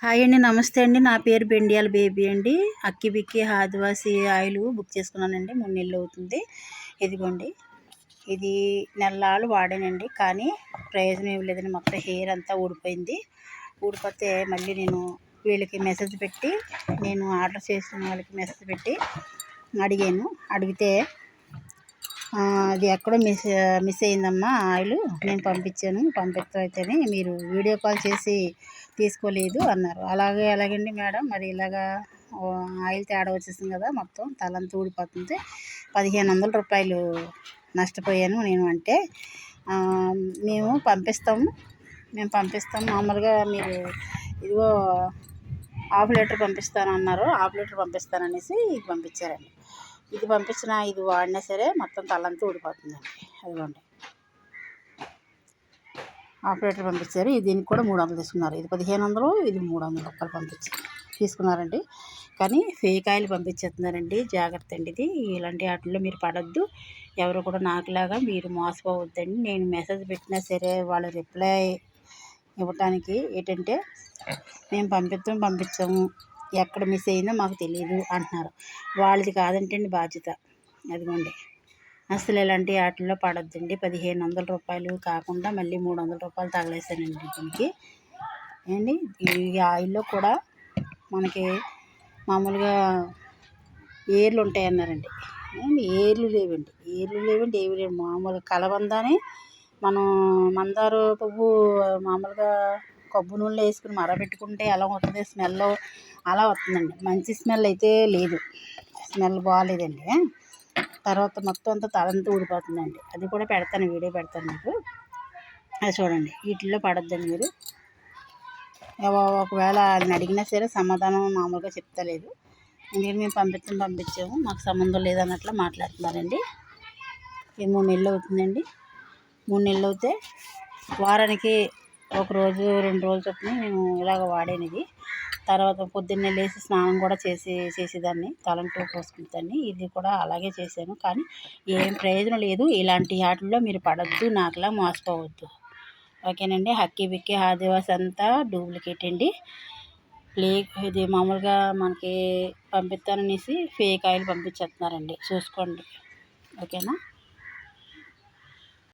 Hi అండి, నమస్తే అండి. నా పేరు బెండియాల బేబీ అండి. అక్కి బిక్కి ఆదివాసి ఆయిల్ బుక్ చేసుకున్నానండి. 3 నెలలు అవుతుంది. ఇదిగోండి, ఇది నెలలాళ్ళు వాడానండి, కానీ ప్రయోజనం ఏమి లేదండి. మొత్తం హెయిర్ అంతా ఊడిపోయింది. ఊడిపోతే మళ్ళీ నేను వీళ్ళకి మెసేజ్ పెట్టి, నేను ఆర్డర్ చేసిన వాళ్ళకి మెసేజ్ పెట్టి అడిగాను. అడిగితే అది ఎక్కడో మిస్ అయిందమ్మా ఆయిల్, నేను పంపించాను, పంపిస్తేనే మీరు వీడియో కాల్ చేసి తీసుకోలేదు అన్నారు. ఎలాగండి మేడం, మరి ఇలాగా ఆయిల్ తేడా వచ్చేసింది కదా, మొత్తం తలంతా ఊడిపోతుంది, 1500 రూపాయలు నష్టపోయాను నేను. అంటే మేము పంపిస్తాము మామూలుగా, మీరు ఇదిగో ½ లీటర్ పంపిస్తాను అన్నారు. ½ లీటర్ పంపిస్తాననేసి ఇది పంపించారండి. ఇది పంపించిన, ఇది వాడినా సరే మొత్తం తలంతా ఊడిపోతుందండి. అదిగోండి, ½ లీటర్ పంపించారు. దీనికి కూడా 300 తీసుకున్నారు. ఇది 1500, ఇది 300 రూపాయలు తీసుకున్నారండి. కానీ ఫేక్ ఆయిల్ పంపించేస్తున్నారండి. జాగ్రత్త అండి, ఇది ఇలాంటి వాటిల్లో మీరు పడద్దు. ఎవరు కూడా నాకులాగా మీరు మోసపోవద్దండి. నేను మెసేజ్ పెట్టినా సరే వాళ్ళు రిప్లై ఇవ్వటానికి ఏంటంటే, మేము పంపించాము, ఎక్కడ మిస్ అయిందో మాకు తెలియదు అంటున్నారు. వాళ్ళది కాదంటండి బాధ్యత. అదిగోండి, అసలు ఇలాంటి వాటిల్లో పడొద్దండి. 1500 రూపాయలు కాకుండా మళ్ళీ 300 రూపాయలు తగలేసానండి దీనికి. ఏండి, ఈ ఆయిల్లో కూడా మనకి మామూలుగా ఏర్లు ఉంటాయన్నారండి. ఏర్లు లేవండి, ఏమి లేవు. మామూలుగా కలబందాని మనం మందార పువ్వు మామూలుగా కొబ్బరి నూనెలో వేసుకుని మరగపెట్టుకుంటే ఎలా వస్తుంది స్మెల్, అలా వస్తుందండి. మంచి స్మెల్ అయితే లేదు, స్మెల్ బాగాలేదండి. తర్వాత మొత్తం అంతా తలంతా ఊడిపోతుందండి. అది కూడా పెడతాను, వీడియో పెడతాను మీకు, అది చూడండి. వీటిల్లో పడొద్దండి మీరు. ఒకవేళ ఆయన అడిగినా సరే సమాధానం మామూలుగా చెప్తలేదు. ఎందుకంటే మేము పంపించాము, మాకు సంబంధం లేదన్నట్లు మాట్లాడుతున్నారండి. ఇది 3 నెలలు అవుతుందండి. 3 నెలలు అవుతే వారానికి 1 రోజు 2 రోజులు చొప్పున నేను ఇలాగ వాడాను ఇది. తర్వాత పొద్దున్నే లేచి స్నానం కూడా చేసేదాన్ని, తలంటూ పోసుకుంటాన్ని. ఇది కూడా అలాగే చేశాను, కానీ ఏం ప్రయోజనం లేదు. ఇలాంటి వాటిల్లో మీరు పడద్దు, నాకులా మోసపోవద్దు. ఓకేనండి. హక్కీ బిక్కీ ఆదివాసి అంతా డూప్లికేట్ అండి. ఇది మామూలుగా మనకి పంపిస్తాననేసి ఫేక్ ఆయిల్ పంపించేస్తున్నారండి, చూసుకోండి. ఓకేనా.